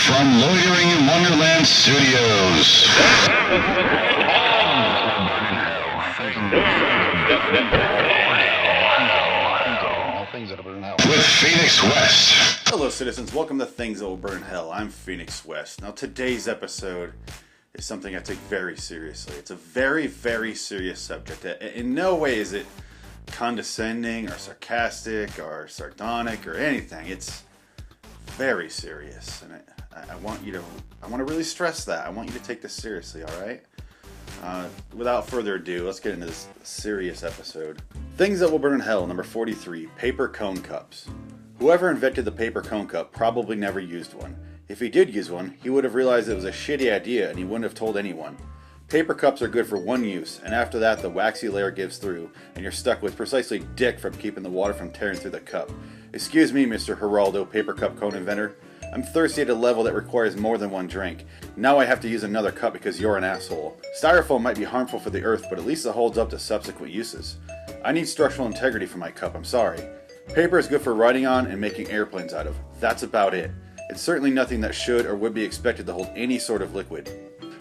from Loitering in Wonderland Studios. With Phoenix West. Hello citizens, welcome to Things That Will Burn Hell. I'm Phoenix West. Now today's episode is something I take very seriously. It's a very, very serious subject. In no way is it condescending or sarcastic or sardonic or anything. It's very serious, and I want to really stress that. I want you to take this seriously, alright? Without further ado, let's get into this serious episode. Things That Will Burn Hell, number 43, paper cone cups. Whoever invented the paper cone cup probably never used one. If he did use one, he would have realized it was a shitty idea and he wouldn't have told anyone. Paper cups are good for one use, and after that the waxy layer gives through, and you're stuck with precisely dick from keeping the water from tearing through the cup. Excuse me, Mr. Geraldo, paper cup cone inventor. I'm thirsty at a level that requires more than one drink. Now I have to use another cup because you're an asshole. Styrofoam might be harmful for the earth, but at least it holds up to subsequent uses. I need structural integrity for my cup, I'm sorry. Paper is good for writing on and making airplanes out of. That's about it. It's certainly nothing that should or would be expected to hold any sort of liquid.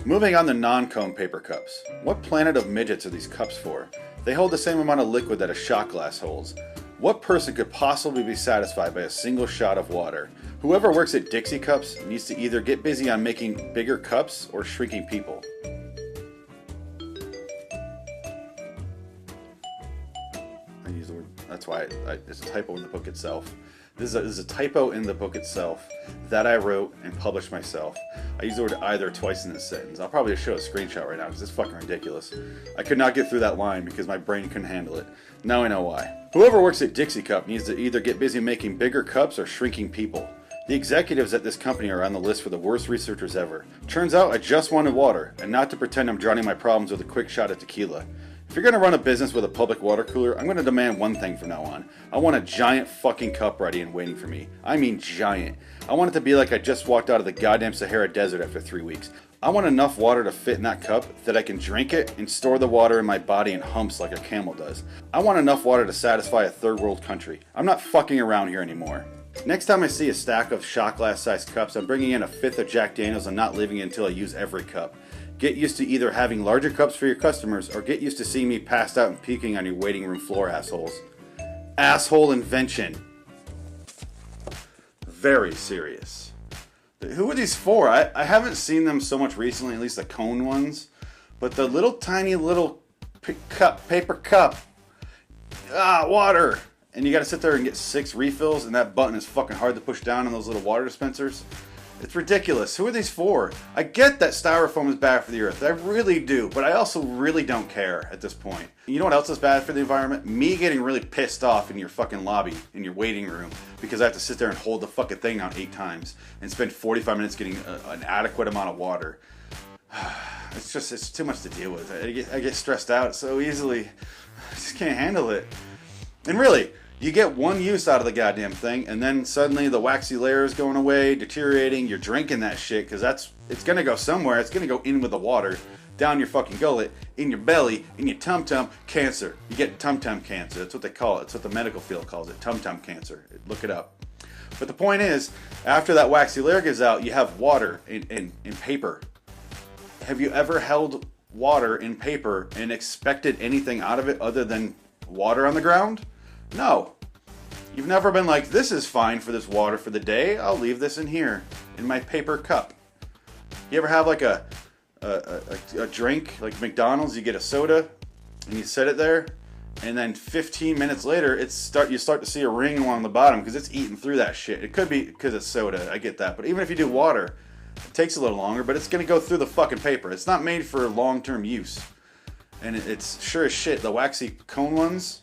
Moving on to non-cone paper cups. What planet of midgets are these cups for? They hold the same amount of liquid that a shot glass holds. What person could possibly be satisfied by a single shot of water? Whoever works at Dixie Cups needs to either get busy on making bigger cups or shrinking people. I use the word, that's why it's a typo in the book itself. This is a typo in the book itself that I wrote and published myself. I use the word either twice in this sentence. I'll probably show a screenshot right now because it's fucking ridiculous. I could not get through that line because my brain couldn't handle it. Now I know why. Whoever works at Dixie Cup needs to either get busy making bigger cups or shrinking people. The executives at this company are on the list for the worst researchers ever. Turns out I just wanted water, and not to pretend I'm drowning my problems with a quick shot of tequila. If you're going to run a business with a public water cooler, I'm going to demand one thing from now on. I want a giant fucking cup ready and waiting for me. I mean giant. I want it to be like I just walked out of the goddamn Sahara Desert after 3 weeks. I want enough water to fit in that cup that I can drink it and store the water in my body in humps like a camel does. I want enough water to satisfy a third world country. I'm not fucking around here anymore. Next time I see a stack of shot glass sized cups, I'm bringing in a fifth of Jack Daniels and not leaving it until I use every cup. Get used to either having larger cups for your customers or get used to seeing me passed out and puking on your waiting room floor, assholes. Asshole invention. Very serious. Who are these for? I haven't seen them so much recently, at least the cone ones. But the little tiny little paper cup. Water. And you gotta sit there and get 6 refills, and that button is fucking hard to push down on those little water dispensers. It's ridiculous. Who are these for? I get that styrofoam is bad for the earth. I really do. But I also really don't care at this point. You know what else is bad for the environment? Me getting really pissed off in your fucking lobby, in your waiting room, because I have to sit there and hold the fucking thing down 8 times and spend 45 minutes getting an adequate amount of water. It's too much to deal with. I get stressed out so easily. I just can't handle it. And really, you get one use out of the goddamn thing, and then suddenly the waxy layer is going away, deteriorating. You're drinking that shit because it's gonna go somewhere. It's gonna go in with the water, down your fucking gullet, in your belly, in your tum-tum, cancer. You get tum-tum cancer. That's what they call it. That's what the medical field calls it, tum-tum cancer. Look it up. But the point is, after that waxy layer gives out, you have water in paper. Have you ever held water in paper and expected anything out of it other than water on the ground? No. You've never been like, this is fine for this water for the day. I'll leave this in here, in my paper cup. You ever have like a drink, like McDonald's, you get a soda, and you set it there, and then 15 minutes later, you start to see a ring along the bottom because it's eating through that shit. It could be because it's soda, I get that. But even if you do water, it takes a little longer, but it's going to go through the fucking paper. It's not made for long-term use. And it's sure as shit, the waxy cone ones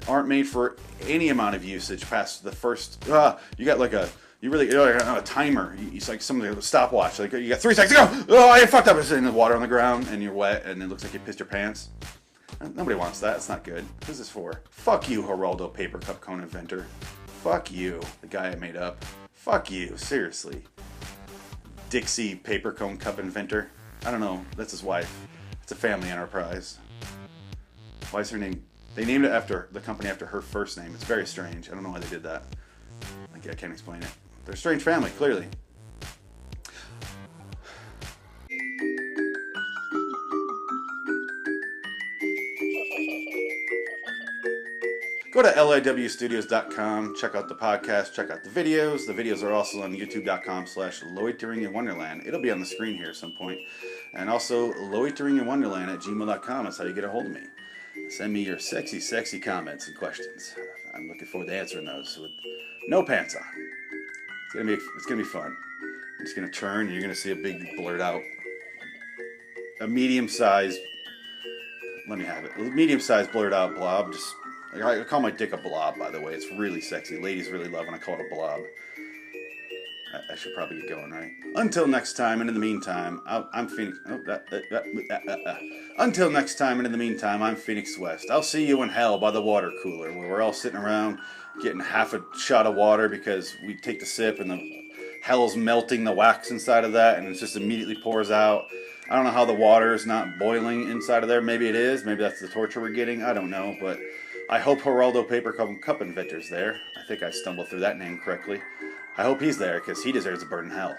aren't made for any amount of usage past the first. You got like a timer. It's like some of the stopwatch. Like you got 3 seconds to go. Oh, I fucked up. It's in the water on the ground and you're wet and it looks like you pissed your pants. Nobody wants that. It's not good. Who's this for? Fuck you, Geraldo paper cup cone inventor. Fuck you, the guy I made up. Fuck you, seriously. Dixie paper cone cup inventor. I don't know. That's his wife. It's a family enterprise. Why is her name? They named it after the company after her first name. It's very strange. I don't know why they did that. I can't explain it. They're a strange family, clearly. Go to liwstudios.com, check out the podcast, check out the videos. The videos are also on youtube.com/loiteringinwonderland. It'll be on the screen here at some point. And also loiteringinwonderland@gmail.com. That's how you get a hold of me. Send me your sexy, sexy comments and questions. I'm looking forward to answering those with no pants on. It's gonna be fun. I'm just gonna turn and you're gonna see a big blurred out, a medium-sized, let me have it, a medium-sized blurred out blob. Just, I call my dick a blob, by the way. It's really sexy. Ladies really love when I call it a blob. I should probably get going, right? Until next time, and in the meantime, I'm Phoenix. Until next time, and in the meantime, I'm Phoenix West. I'll see you in hell by the water cooler, where we're all sitting around getting half a shot of water because we take the sip and the hell's melting the wax inside of that, and it just immediately pours out. I don't know how the water is not boiling inside of there. Maybe it is. Maybe that's the torture we're getting. I don't know, but I hope Geraldo Paper Cup Inventor's there. I think I stumbled through that name correctly. I hope he's there because he deserves a burn in hell.